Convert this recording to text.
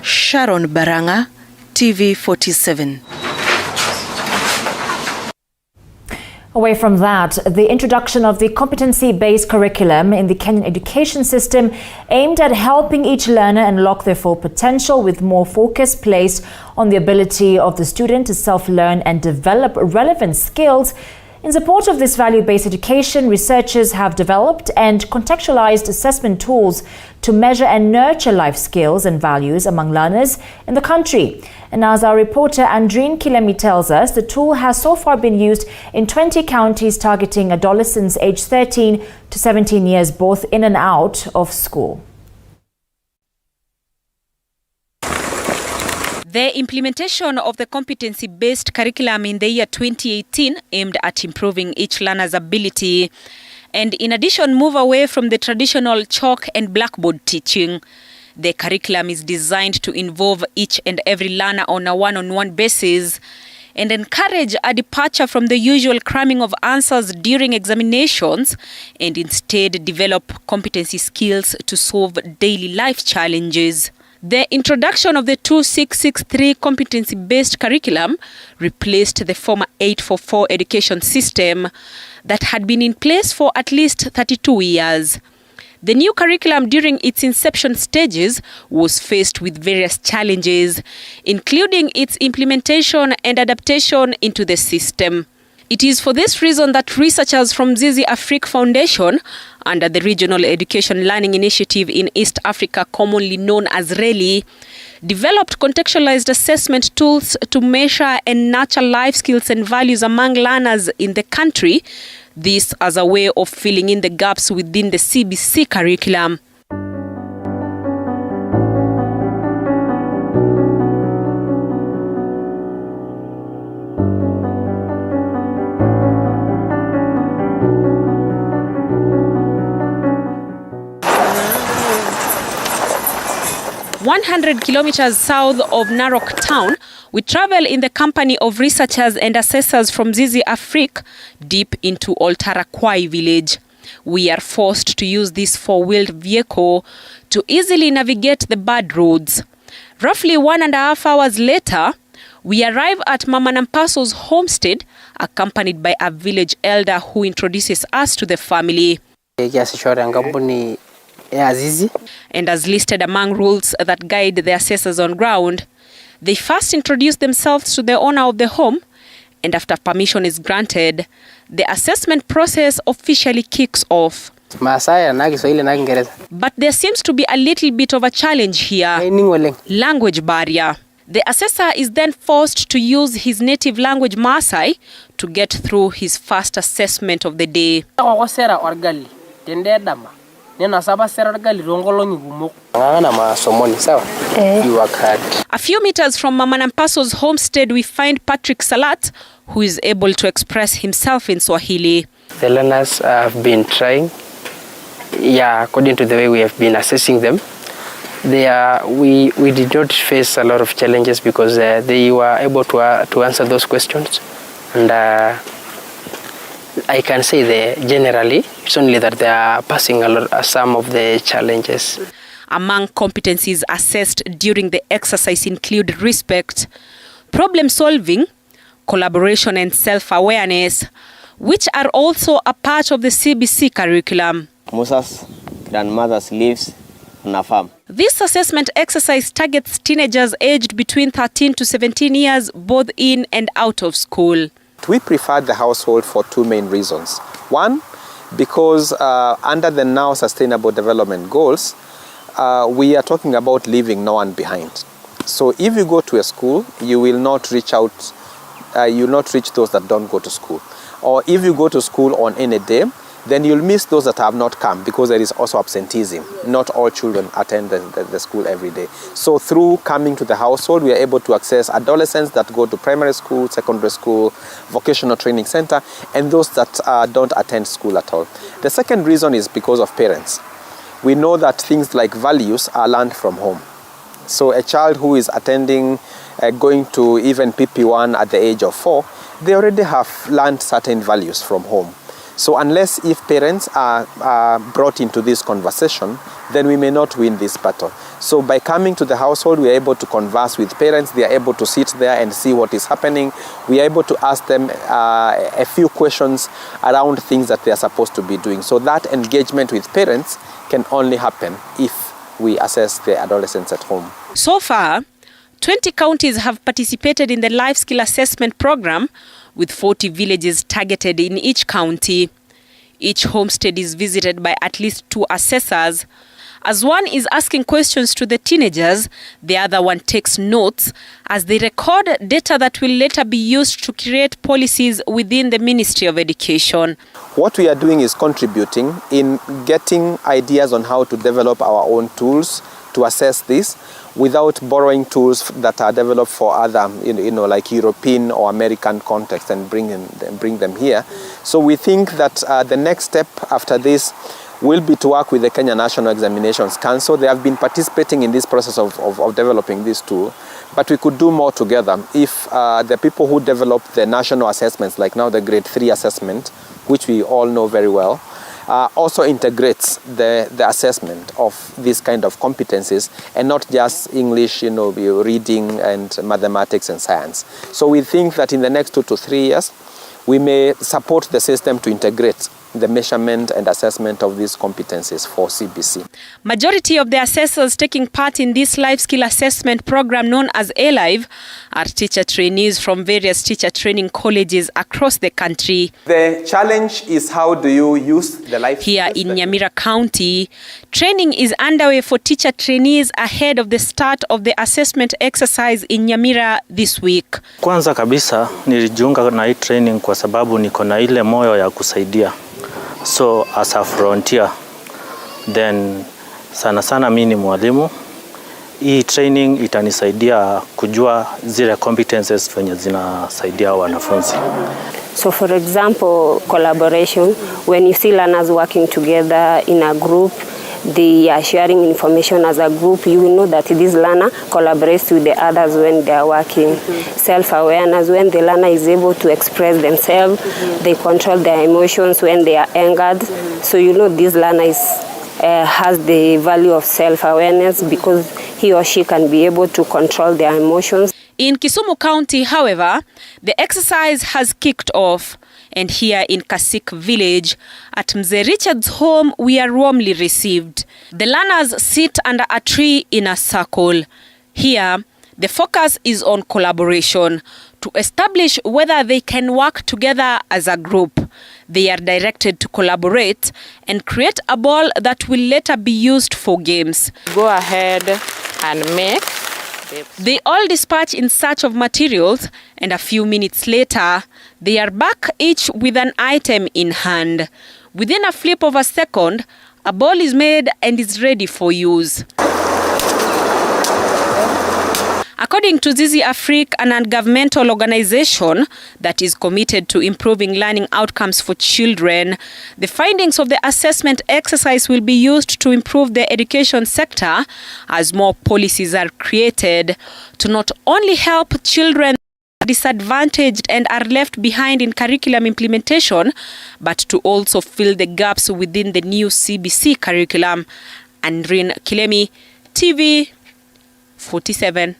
Sharon Baranga, TV47. Away from that, the introduction of the competency-based curriculum in the Kenyan education system aimed at helping each learner unlock their full potential, with more focus placed on the ability of the student to self-learn and develop relevant skills. In support of this value-based education, researchers have developed and contextualized assessment tools to measure and nurture life skills and values among learners in the country. And as our reporter Andreen Kilemi tells us, the tool has so far been used in 20 counties, targeting adolescents aged 13 to 17 years, both in and out of school. The implementation of the competency-based curriculum in the year 2018 aimed at improving each learner's ability and, in addition, move away from the traditional chalk and blackboard teaching. The curriculum is designed to involve each and every learner on a one-on-one basis and encourage a departure from the usual cramming of answers during examinations, and instead develop competency skills to solve daily life challenges. The introduction of the 2663 competency-based curriculum replaced the former 844 education system that had been in place for at least 32 years. The new curriculum, during its inception stages, was faced with various challenges, including its implementation and adaptation into the system. It is for this reason that researchers from Zizi Afrique Foundation, under the Regional Education Learning Initiative in East Africa, commonly known as RELI, developed contextualized assessment tools to measure and nurture life skills and values among learners in the country. This as a way of filling in the gaps within the CBC curriculum. 100 kilometers south of Narok town, we travel in the company of researchers and assessors from Zizi Afrique deep into Oltarakwai village. We are forced to use this four-wheeled vehicle to easily navigate the bad roads. Roughly 1.5 hours later, we arrive at Mama Nampaso's homestead, accompanied by a village elder who introduces us to the family. And as listed among rules that guide the assessors on ground, they first introduce themselves to the owner of the home, and after permission is granted, the assessment process officially kicks off. But there seems to be a little bit of a challenge here: language barrier. The assessor is then forced to use his native language Maasai to get through his first assessment of the day. A few meters from Mama Nampaso's homestead, we find Patrick Salat, who is able to express himself in Swahili. The learners have been trying, according to the way we have been assessing them. We did not face a lot of challenges because they were able to answer those questions. And I can say generally, it's only that they are passing some of the challenges. Among competencies assessed during the exercise include respect, problem solving, collaboration and self-awareness, which are also a part of the CBC curriculum. Musa's grandmother's lives on a farm. This assessment exercise targets teenagers aged between 13 to 17 years, both in and out of school. We prefer the household for two main reasons. One, because under the now Sustainable Development Goals, we are talking about leaving no one behind. So if you go to a school, you will not reach out, you will not reach those that don't go to school. Or if you go to school on any day, then you'll miss those that have not come, because there is also absenteeism. Not all children attend the school every day. So through coming to the household, we are able to access adolescents that go to primary school, secondary school, vocational training center, and those that don't attend school at all. The second reason is because of parents. We know that things like values are learned from home. So a child who is attending, going to even PP1 at the age of 4, they already have learned certain values from home. So unless if parents are brought into this conversation, then we may not win this battle. So by coming to the household, we are able to converse with parents. They are able to sit there and see what is happening. We are able to ask them a few questions around things that they are supposed to be doing. So that engagement with parents can only happen if we assess the adolescents at home. So far, 20 counties have participated in the Life Skill Assessment Program, with 40 villages targeted in each county. Each homestead is visited by at least 2 assessors. As one is asking questions to the teenagers, the other one takes notes as they record data that will later be used to create policies within the Ministry of Education. What we are doing is contributing in getting ideas on how to develop our own tools to assess this without borrowing tools that are developed for other, like European or American context and bring them here. So we think that the next step after this will be to work with the Kenya National Examinations Council. They have been participating in this process of developing this tool, but we could do more together if the people who develop the national assessments, like now the grade 3 assessment, which we all know very well, also integrates the assessment of these kind of competencies and not just English, reading and mathematics and science. So we think that in the next 2 to 3 years, we may support the system to integrate the measurement and assessment of these competencies for CBC. Majority of the assessors taking part in this life skill assessment program known as A-Live are teacher trainees from various teacher training colleges across the country. The challenge is how do you use the life Here in Nyamira County, training is underway for teacher trainees ahead of the start of the assessment exercise in Nyamira this week. Kwanza kabisa nilijiunga na hii training kwa sababu niko na ile moyo ya kusaidia. So as a frontier, then sana mimi ni mwalimu. Hii training itanisaidia kujua zile competences venye zinasaidia wanafunzi. So for example, collaboration, when you see learners working together in a group, they are sharing information as a group, you will know that this learner collaborates with the others when they are working. Self-awareness, when the learner is able to express themselves, they control their emotions when they are angered. So you know this learner has the value of self-awareness because he or she can be able to control their emotions. In Kisumu County, however, the exercise has kicked off. And here in Kasik village, at Mzee Richard's home, we are warmly received. The learners sit under a tree in a circle. Here, the focus is on collaboration to establish whether they can work together as a group. They are directed to collaborate and create a ball that will later be used for games. Go ahead and make. They all dispatch in search of materials, and a few minutes later, they are back each with an item in hand. Within a flip of a second, a ball is made and is ready for use. According to Zizi Afrique, an non-governmental organization that is committed to improving learning outcomes for children, the findings of the assessment exercise will be used to improve the education sector as more policies are created to not only help children disadvantaged and are left behind in curriculum implementation, but to also fill the gaps within the new CBC curriculum. Andrin Kilemi, TV 47.